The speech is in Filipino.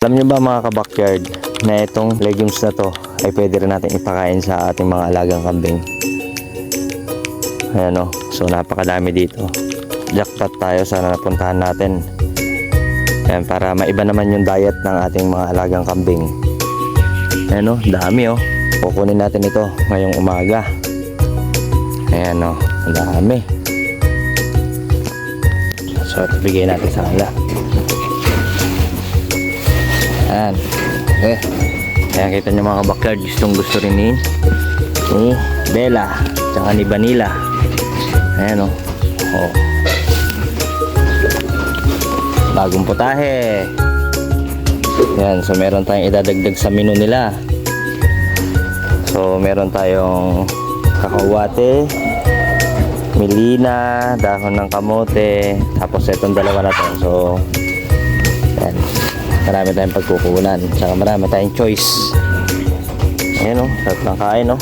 Alam nyo ba mga ka-backyard na itong legumes na to ay pwede rin natin ipakain sa ating mga alagang kambing. Ayan o, so napakadami dito. Jackpot tayo, sana napuntahan natin. Ayan, para maiba naman yung diet ng ating mga alagang kambing. Ayan o, dami o. Kukunin natin ito ngayong umaga. Ayan o, dami. So ito bigay natin sa kanila. Ayan. Okay. Ayan, kita nyo mga backyard, gustong gusto rin ni Bella tsaka ni Vanilla. Ayan o. Oh. Bagong putahe. Ayan, so meron tayong idadagdag sa menu nila. So meron tayong kakahuate, milina, dahon ng kamote, tapos itong dalawa na to. So ayan, marami tayong pagkukunan, saka marami tayong choice. Ayan o, sarap ng kain o.